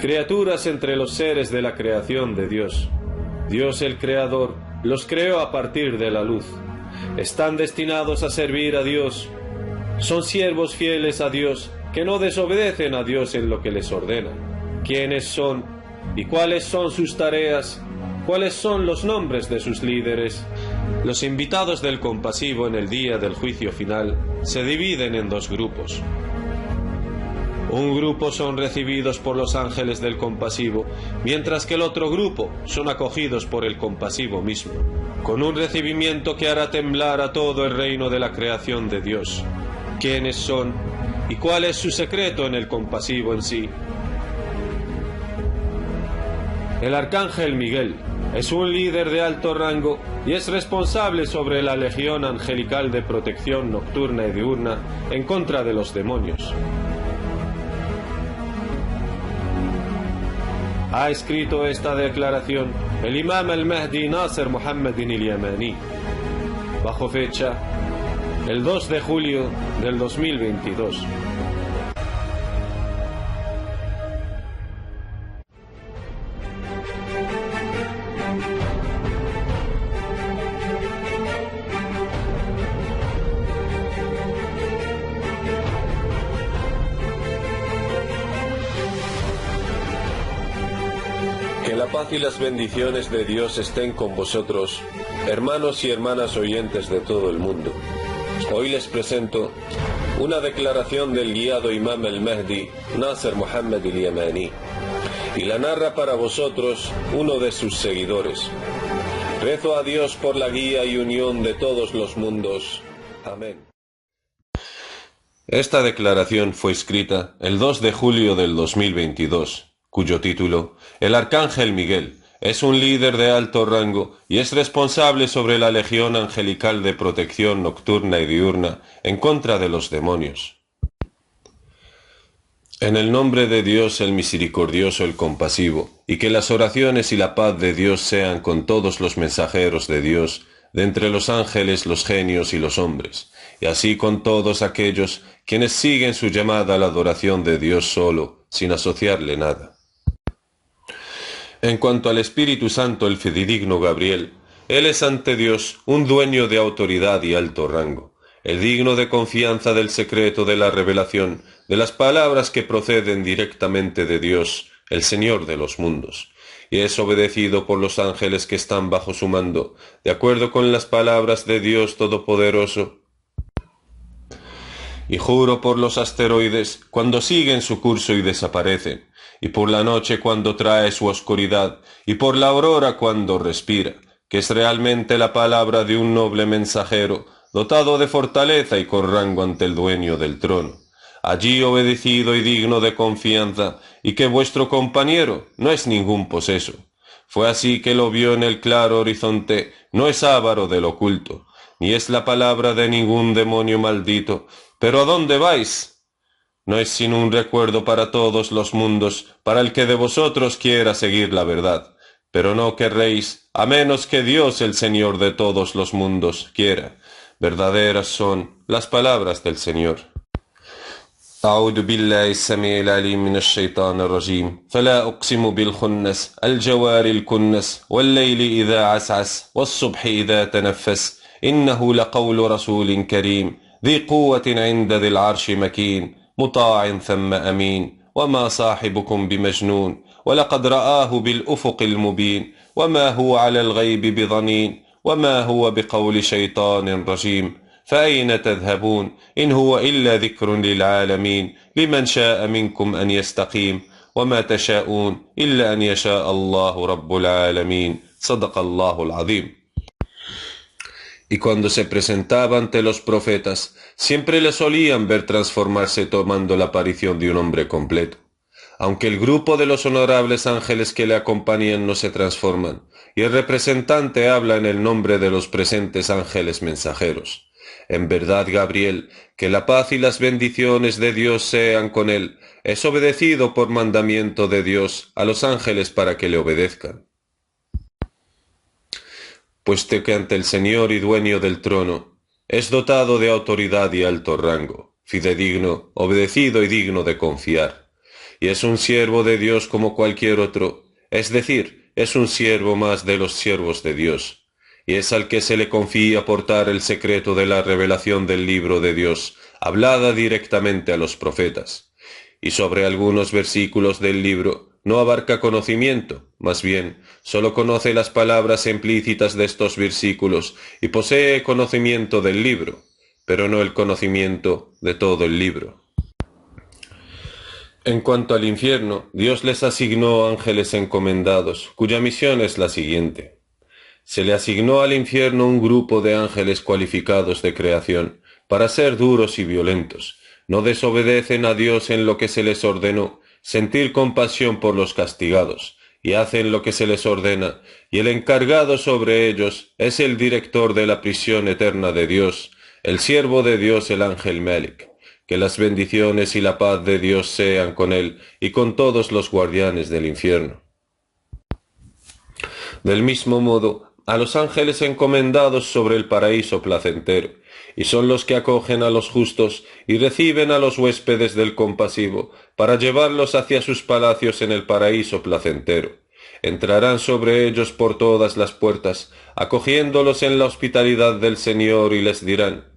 criaturas entre los seres de la creación de Dios. Dios el Creador los creó a partir de la luz. Están destinados a servir a Dios. Son siervos fieles a Dios, que no desobedecen a Dios en lo que les ordena. ¿Quiénes son? ¿Y cuáles son sus tareas? ¿Cuáles son los nombres de sus líderes? Los invitados del compasivo en el día del juicio final se dividen en dos grupos. Un grupo son recibidos por los ángeles del compasivo, mientras que el otro grupo son acogidos por el compasivo mismo, con un recibimiento que hará temblar a todo el reino de la creación de Dios. ¿Quiénes son? ¿Y cuál es su secreto en el compasivo en sí? El arcángel Miguel es un líder de alto rango y es responsable sobre la legión angelical de protección nocturna y diurna en contra de los demonios. Ha escrito esta declaración el imam al-Mahdi Nasser Muhammad al-Yamani, bajo fecha el 2 de julio del 2022. Que la paz y las bendiciones de Dios estén con vosotros, hermanos y hermanas oyentes de todo el mundo. Hoy les presento una declaración del guiado imam al-Mahdi Nasser Muhammad al-Yamani, y la narra para vosotros uno de sus seguidores. Rezo a Dios por la guía y unión de todos los mundos. Amén. Esta declaración fue escrita el 2 de julio del 2022, cuyo título, El Arcángel Miguel, es un líder de alto rango y es responsable sobre la legión angelical de protección nocturna y diurna en contra de los demonios. En el nombre de Dios el misericordioso, el compasivo, y que las oraciones y la paz de Dios sean con todos los mensajeros de Dios, de entre los ángeles, los genios y los hombres, y así con todos aquellos quienes siguen su llamada a la adoración de Dios solo, sin asociarle nada. En cuanto al Espíritu Santo, el fidedigno Gabriel, él es ante Dios un dueño de autoridad y alto rango, el digno de confianza del secreto de la revelación, de las palabras que proceden directamente de Dios, el Señor de los mundos, y es obedecido por los ángeles que están bajo su mando, de acuerdo con las palabras de Dios Todopoderoso. Y juro por los asteroides cuando siguen su curso y desaparecen, y por la noche cuando trae su oscuridad, y por la aurora cuando respira, que es realmente la palabra de un noble mensajero, dotado de fortaleza y con rango ante el dueño del trono, allí obedecido y digno de confianza, y que vuestro compañero no es ningún poseso. Fue así que lo vio en el claro horizonte, no es avaro del oculto, ni es la palabra de ningún demonio maldito. ¿Pero a dónde vais? No es sino un recuerdo para todos los mundos, para el que de vosotros quiera seguir la verdad. Pero no querréis, a menos que Dios, el Señor de todos los mundos, quiera. Verdaderas son las palabras del Señor. أعوذ بالله السميع العليم من الشيطان الرجيم فلا أقسم بالخنس الجوار الكنس والليل إذا عسعس والصبح إذا تنفس إنه لقول رسول كريم ذي قوة عند ذي العرش مكين مطاع ثم أمين وما صاحبكم بمجنون ولقد رآه بالأفق المبين وما هو على الغيب بضنين وما هو بقول شيطان رجيم فأين تذهبون إن هو إلا ذكر للعالمين لمن شاء منكم أن يستقيم وما تشاءون إلا أن يشاء الله رب العالمين صدق الله العظيم. Y cuando se presentaba ante los profetas, siempre le solían ver transformarse tomando la aparición de un hombre completo. Aunque el grupo de los honorables ángeles que le acompañan no se transforman, y el representante habla en el nombre de los presentes ángeles mensajeros. En verdad, Gabriel, que la paz y las bendiciones de Dios sean con él, es obedecido por mandamiento de Dios a los ángeles para que le obedezcan. Puesto que ante el Señor y dueño del trono, es dotado de autoridad y alto rango, fidedigno, obedecido y digno de confiar, y es un siervo de Dios como cualquier otro, es decir, es un siervo más de los siervos de Dios, y es al que se le confía portar el secreto de la revelación del libro de Dios, hablada directamente a los profetas. Y sobre algunos versículos del libro no abarca conocimiento, más bien, solo conoce las palabras implícitas de estos versículos y posee conocimiento del libro, pero no el conocimiento de todo el libro. En cuanto al infierno, Dios les asignó ángeles encomendados, cuya misión es la siguiente. Se le asignó al infierno un grupo de ángeles cualificados de creación, para ser duros y violentos. No desobedecen a Dios en lo que se les ordenó, sentir compasión por los castigados, y hacen lo que se les ordena, y el encargado sobre ellos es el director de la prisión eterna de Dios, el siervo de Dios, el ángel Melik. Que las bendiciones y la paz de Dios sean con él y con todos los guardianes del infierno. Del mismo modo, a los ángeles encomendados sobre el paraíso placentero, y son los que acogen a los justos y reciben a los huéspedes del compasivo, para llevarlos hacia sus palacios en el paraíso placentero. Entrarán sobre ellos por todas las puertas, acogiéndolos en la hospitalidad del Señor, y les dirán: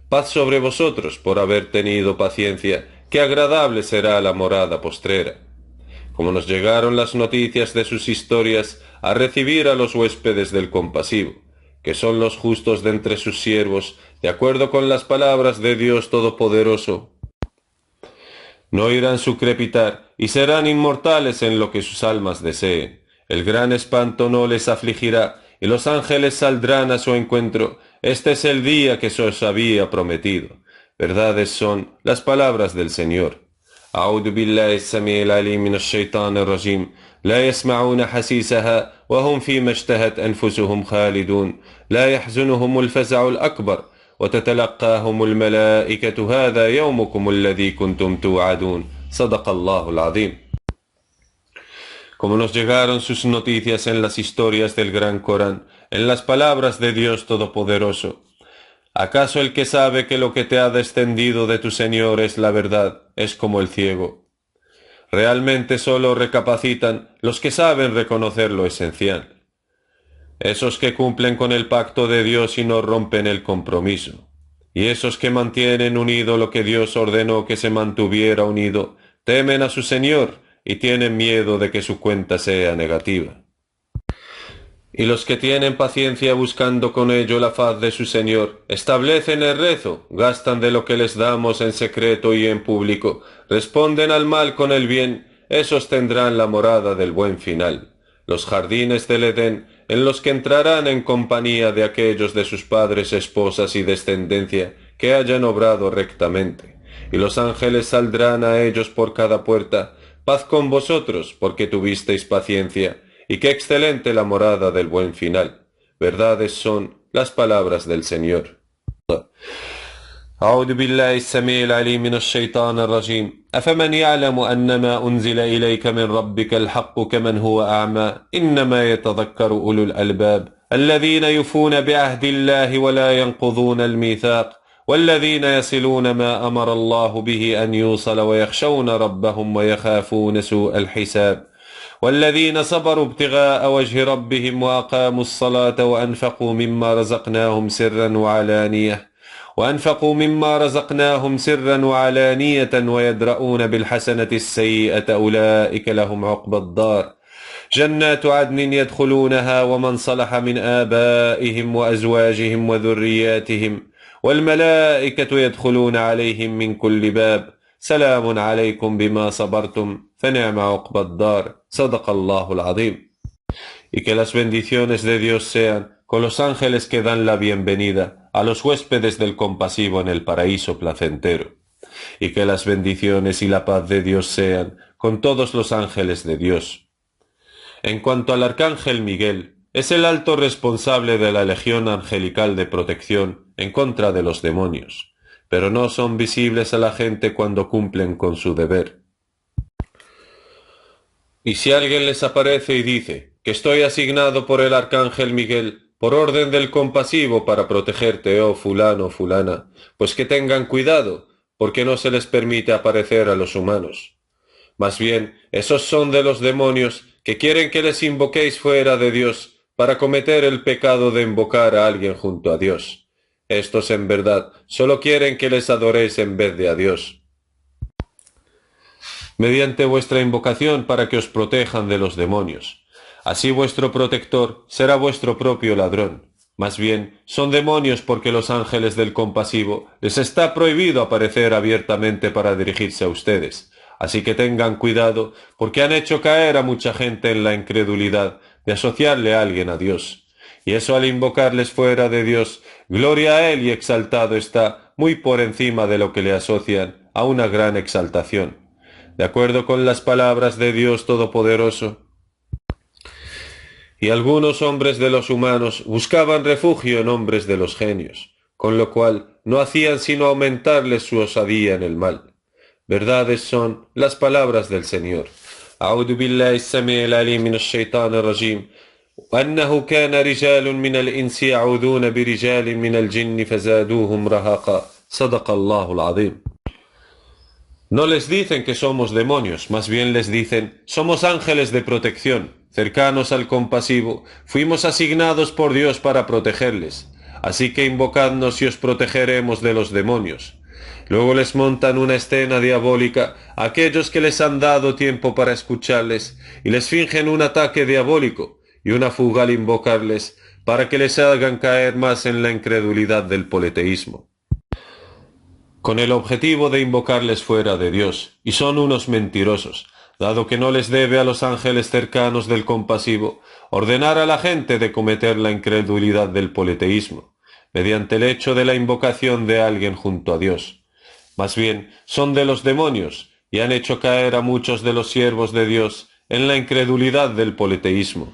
paz sobre vosotros por haber tenido paciencia, qué agradable será la morada postrera. Como nos llegaron las noticias de sus historias, a recibir a los huéspedes del compasivo, que son los justos de entre sus siervos, de acuerdo con las palabras de Dios Todopoderoso. No oirán su crepitar, y serán inmortales en lo que sus almas deseen. El gran espanto no les afligirá, y los ángeles saldrán a su encuentro. Este es el día que se os había prometido. Verdades son las palabras del Señor. أعوذ بالله السميع العليم من الشيطان الرجيم لا يسمعون حسيسها وهم فيما اشتهت أنفسهم خالدون لا يحزنهم الفزع الأكبر وتتلقاهم الملائكة هذا يومكم الذي كنتم توعدون صدق الله العظيم. Como nos llegaron sus noticias en las historias del Gran Corán, en las palabras de Dios Todopoderoso, ¿acaso el que sabe que lo que te ha descendido de tu Señor es la verdad, es como el ciego? Realmente solo recapacitan los que saben reconocer lo esencial. Esos que cumplen con el pacto de Dios y no rompen el compromiso. Y esos que mantienen unido lo que Dios ordenó que se mantuviera unido, temen a su Señor y tienen miedo de que su cuenta sea negativa. Y los que tienen paciencia buscando con ello la faz de su Señor, establecen el rezo, gastan de lo que les damos en secreto y en público, responden al mal con el bien, esos tendrán la morada del buen final, los jardines del Edén, en los que entrarán en compañía de aquellos de sus padres, esposas y descendencia que hayan obrado rectamente, y los ángeles saldrán a ellos por cada puerta: paz con vosotros, porque tuvisteis paciencia, y qué excelente la morada del buen final. Verdades son las palabras del Señor. أعوذ بالله السميع العليم من الشيطان الرجيم أفمن يعلم أنما أنزل إليك من ربك الحق كمن هو أعمى إنما يتذكر أولو الألباب الذين يفون بعهد الله ولا ينقضون الميثاق والذين يصلون ما أمر الله به أن يوصل ويخشون ربهم ويخافون سوء الحساب والذين صبروا ابتغاء وجه ربهم وأقاموا الصلاة وأنفقوا مما رزقناهم سرا وعلانية ويدرؤون بالحسنة السيئة أولئك لهم عقبى الدار جنات عدن يدخلونها ومن صلح من آبائهم وأزواجهم وذرياتهم والملائكة يدخلون عليهم من كل باب سلام عليكم بما صبرتم فنعم عقبى الدار صدق الله العظيم. Y que las bendiciones de Dios sean con los ángeles que dan la bienvenida a los huéspedes del compasivo en el paraíso placentero, y que las bendiciones y la paz de Dios sean con todos los ángeles de Dios. En cuanto al arcángel Miguel, es el alto responsable de la legión angelical de protección en contra de los demonios, pero no son visibles a la gente cuando cumplen con su deber. Y si alguien les aparece y dice que estoy asignado por el arcángel Miguel, por orden del compasivo, para protegerte, oh fulano o fulana, pues que tengan cuidado, porque no se les permite aparecer a los humanos. Más bien, esos son de los demonios que quieren que les invoquéis fuera de Dios para cometer el pecado de invocar a alguien junto a Dios. Estos en verdad solo quieren que les adoréis en vez de a Dios. Mediante vuestra invocación para que os protejan de los demonios. Así vuestro protector será vuestro propio ladrón. Más bien, son demonios porque los ángeles del compasivo les está prohibido aparecer abiertamente para dirigirse a ustedes. Así que tengan cuidado, porque han hecho caer a mucha gente en la incredulidad de asociarle a alguien a Dios. Y eso al invocarles fuera de Dios, gloria a Él y exaltado está, muy por encima de lo que le asocian a una gran exaltación. De acuerdo con las palabras de Dios Todopoderoso. Y algunos hombres de los humanos buscaban refugio en hombres de los genios, con lo cual no hacían sino aumentarles su osadía en el mal. Verdades son las palabras del Señor. أعوذ بالله السميع العليم من الشيطان الرجيم وأنه كان رجال من الإنس يعوذون برجال من الجن فزادوهم رهقا صدق الله العظيم. No les dicen que somos demonios, más bien les dicen, somos ángeles de protección, cercanos al compasivo, fuimos asignados por Dios para protegerles, así que invocadnos y os protegeremos de los demonios. Luego les montan una escena diabólica a aquellos que les han dado tiempo para escucharles y les fingen un ataque diabólico y una fuga al invocarles para que les hagan caer más en la incredulidad del politeísmo, con el objetivo de invocarles fuera de Dios, y son unos mentirosos, dado que no les debe a los ángeles cercanos del compasivo ordenar a la gente de cometer la incredulidad del politeísmo, mediante el hecho de la invocación de alguien junto a Dios. Más bien, son de los demonios, y han hecho caer a muchos de los siervos de Dios en la incredulidad del politeísmo.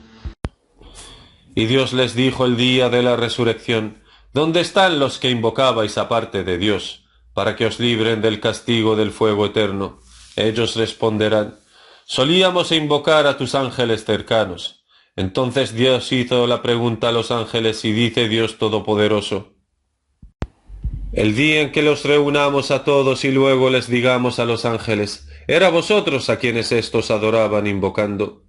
Y Dios les dijo el día de la resurrección, ¿dónde están los que invocabais aparte de Dios, para que os libren del castigo del fuego eterno? Ellos responderán, solíamos invocar a tus ángeles cercanos. Entonces Dios hizo la pregunta a los ángeles y dice Dios Todopoderoso, el día en que los reunamos a todos y luego les digamos a los ángeles, ¿era vosotros a quienes éstos adoraban invocando?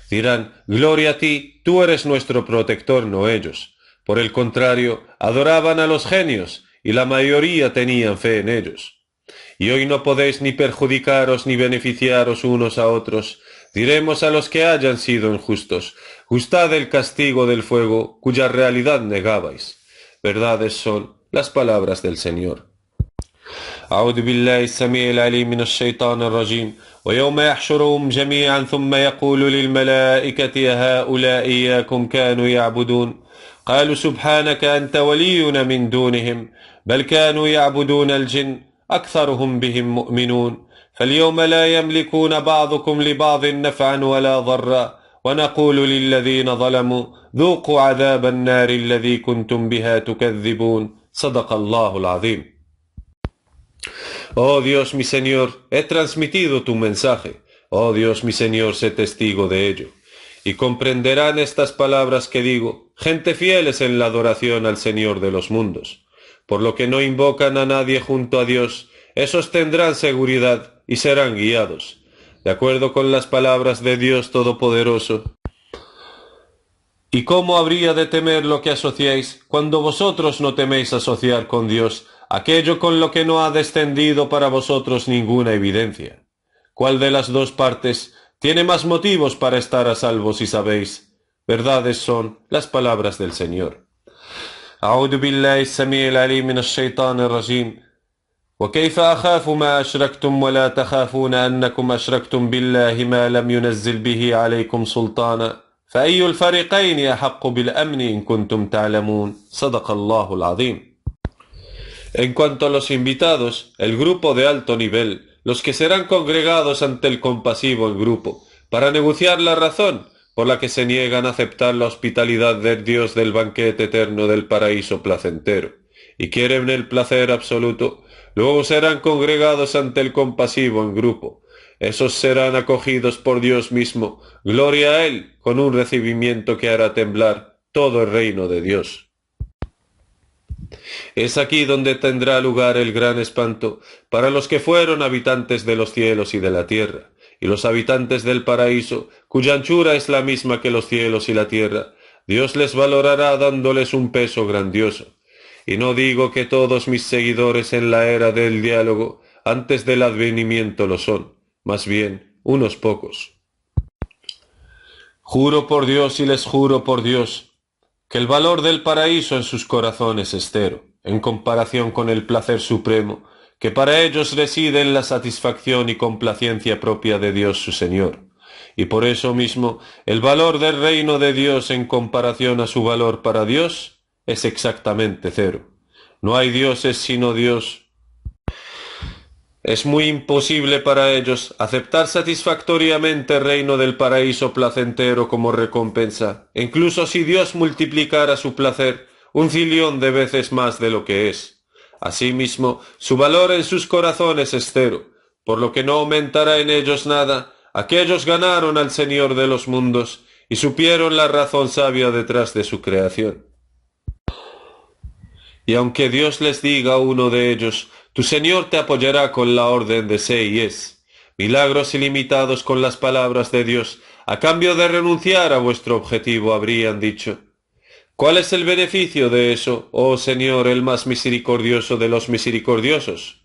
Dirán, gloria a ti, tú eres nuestro protector, no ellos. Por el contrario, adoraban a los genios, y la mayoría tenían fe en ellos. Y hoy no podéis ni perjudicaros ni beneficiaros unos a otros. Diremos a los que hayan sido injustos, gustad el castigo del fuego, cuya realidad negabais. Verdades son las palabras del Señor. أعوذ بالله السميع العليم من الشيطان الرجيم ويوم يحشرهم جميعا ثم يقول للملائكة هؤلاء إياكم كانوا يعبدون قالوا سبحانك أنت ولينا من دونهم بل كانوا يعبدون الجن أكثرهم بهم مؤمنون فاليوم لا يملكون بعضكم لبعض نفعا ولا ضرا ونقول للذين ظلموا ذوقوا عذاب النار الذي كنتم بها تكذبون صدق الله العظيم. Oh Dios mi Señor, he transmitido tu mensaje. Oh Dios mi Señor, sé testigo de ello. Y comprenderán estas palabras que digo, gente fieles en la adoración al Señor de los mundos. Por lo que no invocan a nadie junto a Dios, esos tendrán seguridad y serán guiados. De acuerdo con las palabras de Dios Todopoderoso. ¿Y cómo habría de temer lo que asociáis, cuando vosotros no teméis asociar con Dios aquello con lo que no ha descendido para vosotros ninguna evidencia? ¿Cuál de las dos partes tiene más motivos para estar a salvo si sabéis? Verdades son las palabras del Señor. أعوذ بالله السميع العليم من الشيطان الرجيم وكيف أخاف ما أشركتم ولا تخافون أنكم أشركتم بالله ما لم ينزل به عليكم سلطانا فأي الفريقين أحق بالأمن إن كنتم تعلمون صدق الله العظيم. En cuanto a los invitados, el grupo de alto nivel, los que serán congregados ante el compasivo en grupo, para negociar la razón por la que se niegan a aceptar la hospitalidad del Dios del banquete eterno del paraíso placentero, y quieren el placer absoluto, luego serán congregados ante el compasivo en grupo. Esos serán acogidos por Dios mismo, gloria a Él, con un recibimiento que hará temblar todo el reino de Dios. Es aquí donde tendrá lugar el gran espanto para los que fueron habitantes de los cielos y de la tierra, y los habitantes del paraíso, cuya anchura es la misma que los cielos y la tierra, Dios les valorará dándoles un peso grandioso. Y no digo que todos mis seguidores en la era del diálogo antes del advenimiento lo son, más bien unos pocos. Juro por Dios y les juro por Dios, que el valor del paraíso en sus corazones es cero, en comparación con el placer supremo, que para ellos reside en la satisfacción y complacencia propia de Dios su Señor. Y por eso mismo, el valor del reino de Dios en comparación a su valor para Dios es exactamente cero. No hay dioses sino Dios. Es muy imposible para ellos aceptar satisfactoriamente el reino del paraíso placentero como recompensa, incluso si Dios multiplicara su placer 1.000.000 de veces más de lo que es. Asimismo, su valor en sus corazones es cero, por lo que no aumentará en ellos nada. Aquellos ganaron al Señor de los mundos y supieron la razón sabia detrás de su creación. Y aunque Dios les diga a uno de ellos, tu Señor te apoyará con la orden de sé y es, milagros ilimitados con las palabras de Dios, a cambio de renunciar a vuestro objetivo, habrían dicho. ¿Cuál es el beneficio de eso, oh Señor, el más misericordioso de los misericordiosos?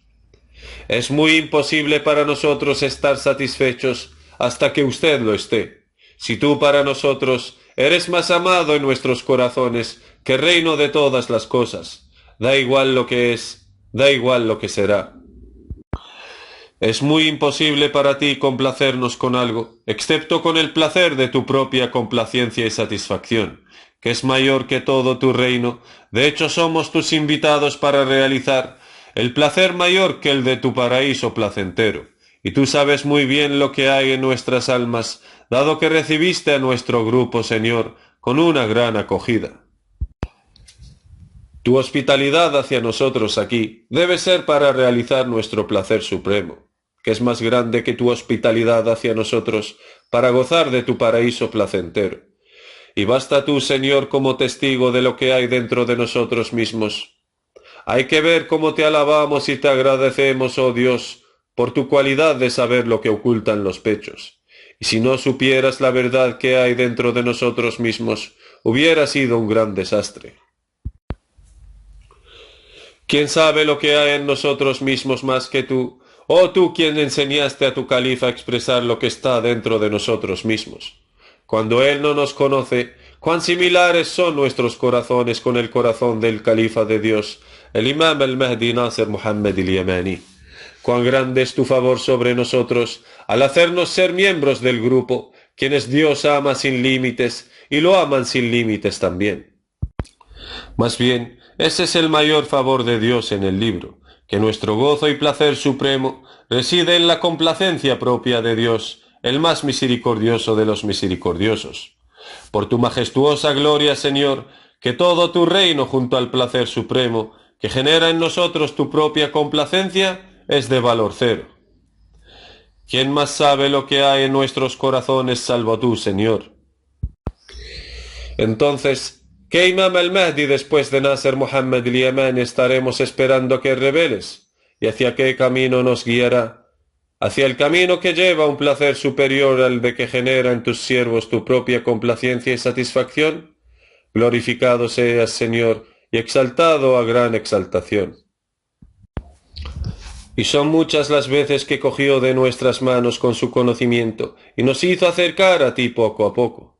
Es muy imposible para nosotros estar satisfechos hasta que usted lo esté. Si tú para nosotros eres más amado en nuestros corazones que reino de todas las cosas, da igual lo que es, da igual lo que será. Es muy imposible para ti complacernos con algo, excepto con el placer de tu propia complacencia y satisfacción, que es mayor que todo tu reino. De hecho, somos tus invitados para realizar el placer mayor que el de tu paraíso placentero. Y tú sabes muy bien lo que hay en nuestras almas, dado que recibiste a nuestro grupo, Señor, con una gran acogida. Tu hospitalidad hacia nosotros aquí debe ser para realizar nuestro placer supremo, que es más grande que tu hospitalidad hacia nosotros para gozar de tu paraíso placentero. Y basta tú, Señor, como testigo de lo que hay dentro de nosotros mismos. Hay que ver cómo te alabamos y te agradecemos, oh Dios, por tu cualidad de saber lo que ocultan los pechos. Y si no supieras la verdad que hay dentro de nosotros mismos, hubiera sido un gran desastre. ¿Quién sabe lo que hay en nosotros mismos más que tú? Oh tú quien enseñaste a tu califa a expresar lo que está dentro de nosotros mismos. Cuando él no nos conoce, cuán similares son nuestros corazones con el corazón del califa de Dios, el imam al-Mahdi Nasser Muhammad al-Yamani. Cuán grande es tu favor sobre nosotros al hacernos ser miembros del grupo, quienes Dios ama sin límites y lo aman sin límites también. Más bien, ese es el mayor favor de Dios en el libro, que nuestro gozo y placer supremo reside en la complacencia propia de Dios, el más misericordioso de los misericordiosos. Por tu majestuosa gloria, Señor, que todo tu reino junto al placer supremo, que genera en nosotros tu propia complacencia, es de valor cero. ¿Quién más sabe lo que hay en nuestros corazones salvo tú, Señor? Entonces, ¿qué Imam al-Mahdi después de Nasser Muhammad al-Yamani estaremos esperando que reveles? ¿Y hacia qué camino nos guiará? ¿Hacia el camino que lleva a un placer superior al de que genera en tus siervos tu propia complacencia y satisfacción? Glorificado seas, Señor, y exaltado a gran exaltación. Y son muchas las veces que cogió de nuestras manos con su conocimiento y nos hizo acercar a ti poco a poco.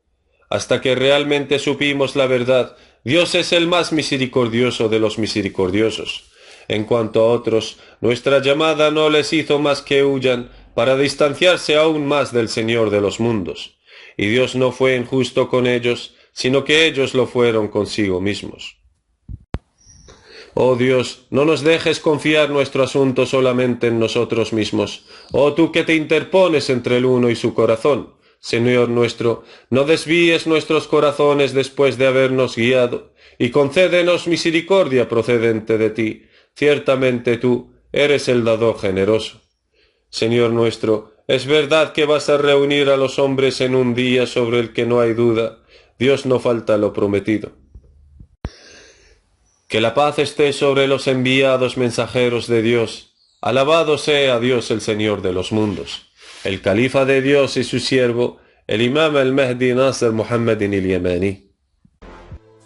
Hasta que realmente supimos la verdad, Dios es el más misericordioso de los misericordiosos. En cuanto a otros, nuestra llamada no les hizo más que huyan para distanciarse aún más del Señor de los mundos. Y Dios no fue injusto con ellos, sino que ellos lo fueron consigo mismos. Oh Dios, no nos dejes confiar nuestro asunto solamente en nosotros mismos. Oh tú que te interpones entre el uno y su corazón. Señor nuestro, no desvíes nuestros corazones después de habernos guiado, y concédenos misericordia procedente de ti. Ciertamente tú eres el dador generoso. Señor nuestro, es verdad que vas a reunir a los hombres en un día sobre el que no hay duda. Dios no falta a lo prometido. Que la paz esté sobre los enviados mensajeros de Dios. Alabado sea Dios el Señor de los mundos. el califa de Dios y su siervo, el imam al-Mahdi Nasr Muhammad al-Yamani.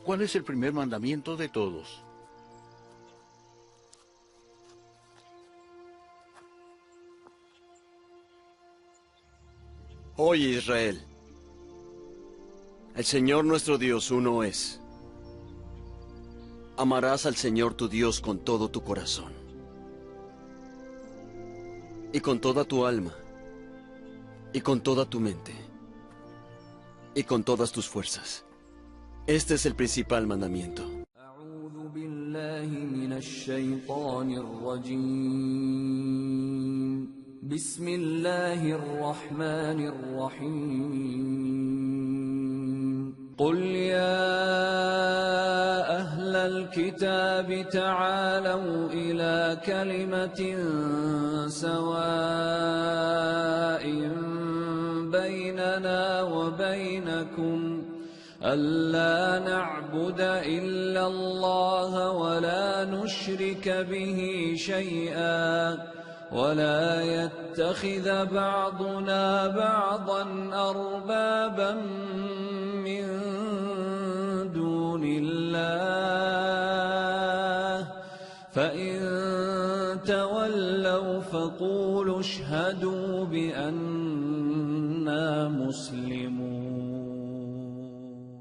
¿Cuál es el primer mandamiento de todos? Oye, Israel, el Señor nuestro Dios uno es. Amarás al Señor tu Dios con todo tu corazón y con toda tu alma y con toda tu mente y con todas tus fuerzas. Este es el principal mandamiento. بسم الله الرحمن الرحيم قل يا أهل الكتاب تعالوا إلى كلمة سواء بيننا وبينكم ألا نعبد إلا الله ولا نشرك به شيئا ولا يتخذ بعضنا بعضا أربابا من دون الله فإن تولوا فقولوا اشهدوا بأننا مسلمون